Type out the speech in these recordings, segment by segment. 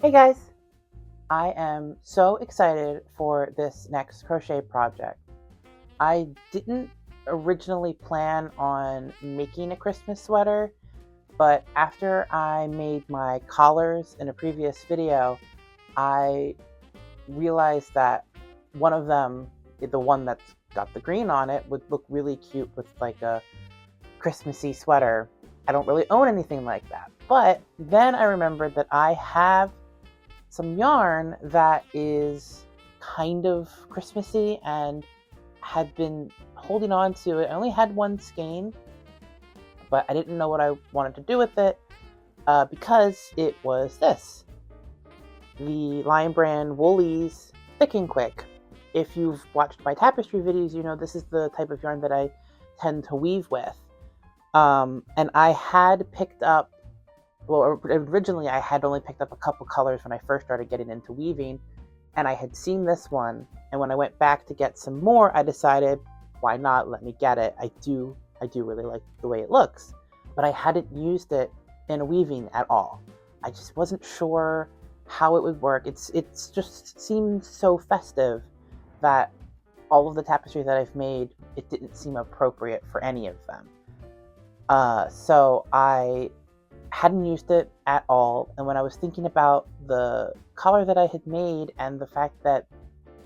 Hey guys! I am so excited for this next crochet project. I didn't originally plan on making a Christmas sweater, but after I made my collars in a previous video, I realized that one of them, the one that's got the green on it, would look really cute with like a Christmassy sweater. I don't really own anything like that. But then I remembered that I have some yarn that is kind of Christmassy and had been holding on to it. I only had one skein, but I didn't know what I wanted to do with it because it was this. The Lion Brand Woolies Thick and Quick. If you've watched my tapestry videos, you know this is the type of yarn that I tend to weave with. And I had picked up, well, originally I had only picked up a couple colors when I first started getting into weaving, and I had seen this one, and when I went back to get some more, I decided, why not, let me get it. I do really like the way it looks, but I hadn't used it in a weaving at all. I just wasn't sure how it would work. It's just seemed so festive that all of the tapestries that I've made, it didn't seem appropriate for any of them. So I hadn't used it at all, and when I was thinking about the color that I had made and the fact that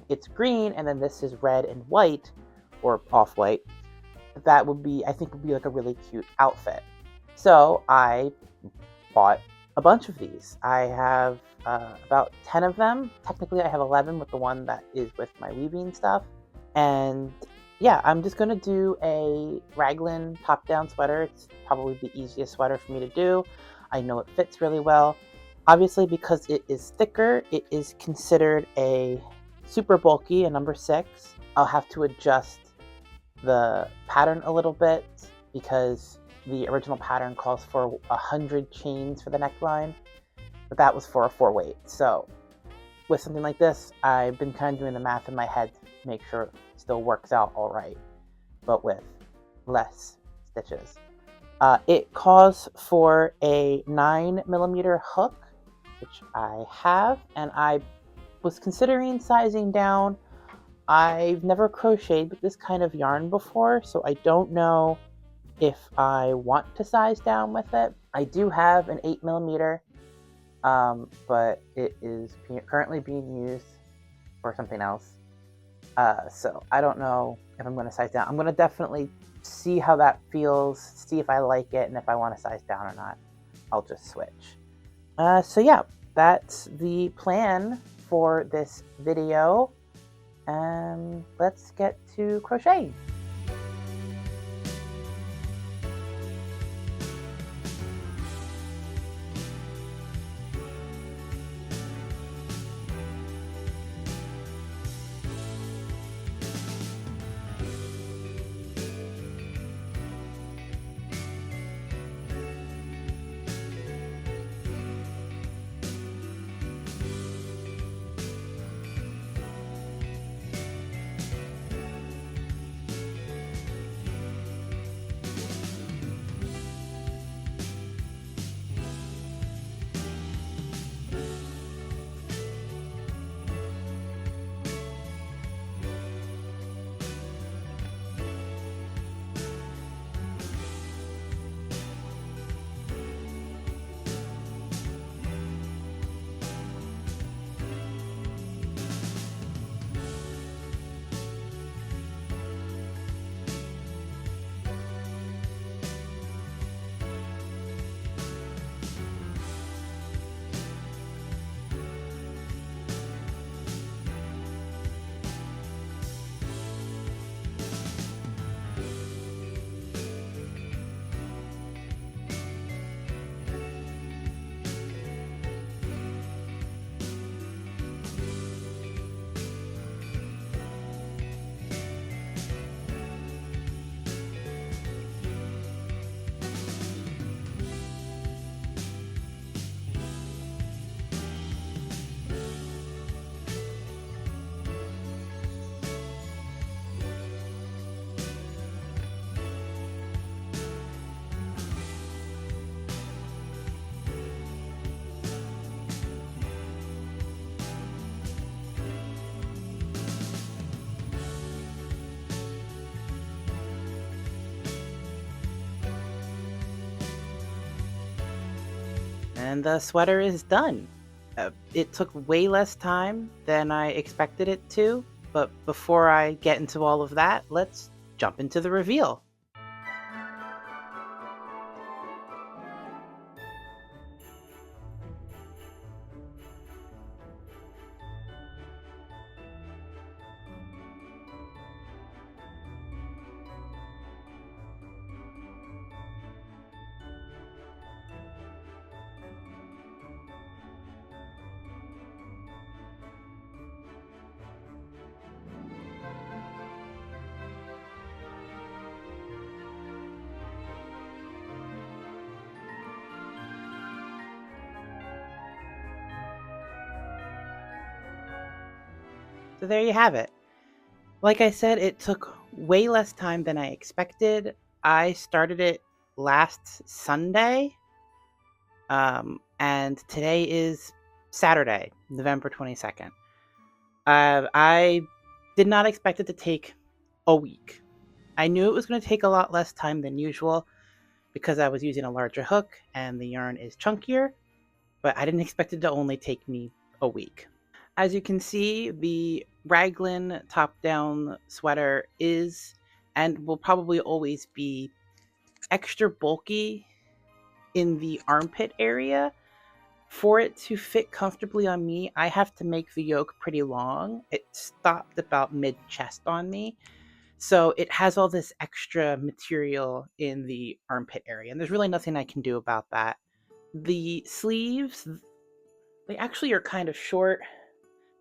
it's green and then this is red and white, or off-white, that would be, I think, would be like a really cute outfit. So I bought a bunch of these. I have about 10 of them. Technically I have 11 with the one that is with my weaving stuff. And yeah, I'm just going to do a raglan top-down sweater. It's probably the easiest sweater for me to do. I know it fits really well. Obviously, because it is thicker, it is considered a super bulky, a number 6. I'll have to adjust the pattern a little bit because the original pattern calls for 100 chains for the neckline, but that was for a 4-weight. So with something like this, I've been kind of doing the math in my head to make sure it still works out all right, but with less stitches. It calls for a 9mm hook, which I have, and I was considering sizing down. I've never crocheted with this kind of yarn before, so I don't know if I want to size down with it. I do have an 8mm, but it is currently being used for something else. So I don't know if I'm going to size down. I'm going to definitely see how that feels, see if I like it, and if I want to size down or not, I'll just switch. So yeah, that's the plan for this video. Let's get to crocheting. And the sweater is done. It took way less time than I expected it to, but before I get into all of that, let's jump into the reveal. So there you have it. Like I said, it took way less time than I expected. I started it last Sunday, and today is Saturday, November 22nd. I did not expect it to take a week. I knew it was going to take a lot less time than usual because I was using a larger hook and the yarn is chunkier, but I didn't expect it to only take me a week. As you can see, the raglan top-down sweater is and will probably always be extra bulky in the armpit area. For it to fit comfortably on me, I have to make the yoke pretty long. It stopped about mid-chest on me. So it has all this extra material in the armpit area, and there's really nothing I can do about that. The sleeves, they actually are kind of short,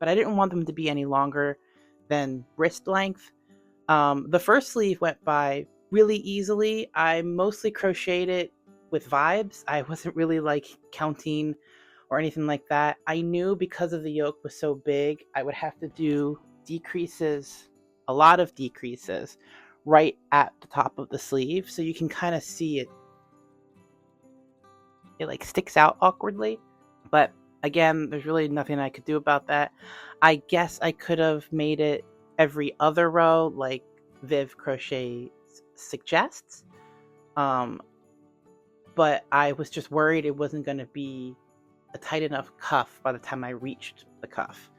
but I didn't want them to be any longer than wrist length. The first sleeve went by really easily. I mostly crocheted it with vibes. I wasn't really like counting or anything like that. I knew because of the yoke was so big, I would have to do decreases, a lot of decreases, right at the top of the sleeve. So you can kind of see it, it like sticks out awkwardly. But again, there's really nothing I could do about that. I guess I could have made it every other row, like Viv Crochet suggests. But I was just worried it wasn't going to be a tight enough cuff by the time I reached the cuff.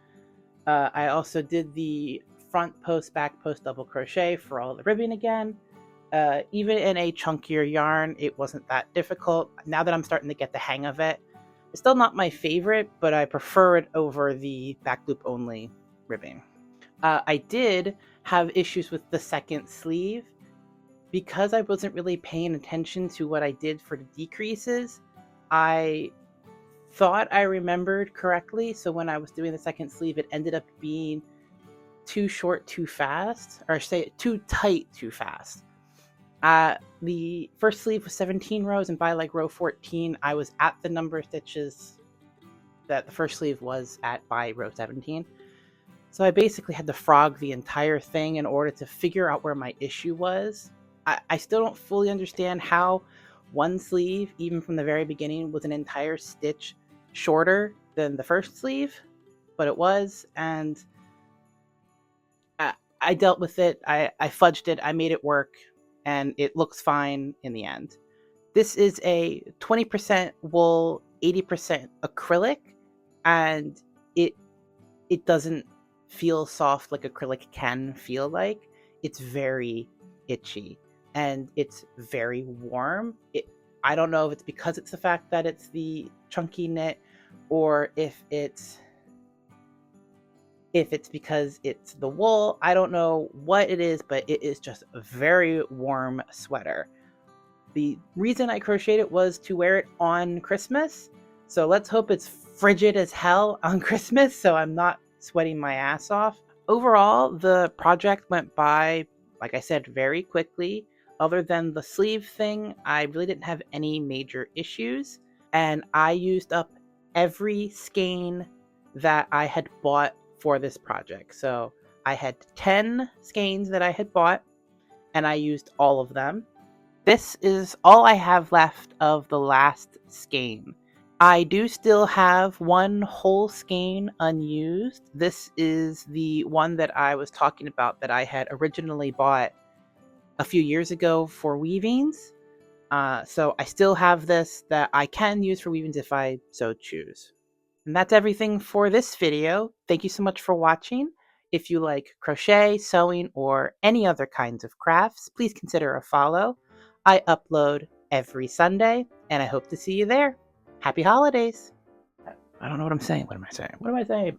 I also did the front post, back post double crochet for all the ribbing again. Even in a chunkier yarn, it wasn't that difficult. Now that I'm starting to get the hang of it, it's still not my favorite, but I prefer it over the back loop only ribbing. I did have issues with the second sleeve because I wasn't really paying attention to what I did for the decreases. I thought I remembered correctly, so when I was doing the second sleeve, it ended up being too short too fast, or say too tight too fast. The first sleeve was 17 rows, and by like row 14, I was at the number of stitches that the first sleeve was at by row 17. So I basically had to frog the entire thing in order to figure out where my issue was. I still don't fully understand how one sleeve, even from the very beginning, was an entire stitch shorter than the first sleeve, but it was, and I dealt with it. I fudged it. I made it work, and it looks fine in the end. This is a 20% wool, 80% acrylic, and it it doesn't feel soft like acrylic can feel like. It's very itchy and it's very warm. I don't know if it's because it's the fact that it's the chunky knit or if it's because it's the wool. I don't know what it is, but it is just a very warm sweater. The reason I crocheted it was to wear it on Christmas. So let's hope it's frigid as hell on Christmas so I'm not sweating my ass off. Overall, the project went by, like I said, very quickly. Other than the sleeve thing, I really didn't have any major issues. And I used up every skein that I had bought for this project. So I had 10 skeins that I had bought, and I used all of them. This is all I have left of the last skein. I do still have one whole skein unused. This is the one that I was talking about that I had originally bought a few years ago for weavings. So I still have this that I can use for weavings if I so choose. And that's everything for this video. Thank you so much for watching. If you like crochet, sewing, or any other kinds of crafts, please consider a follow. I upload every Sunday, and I hope to see you there. Happy holidays! I don't know what I'm saying. What am I saying? What am I saying?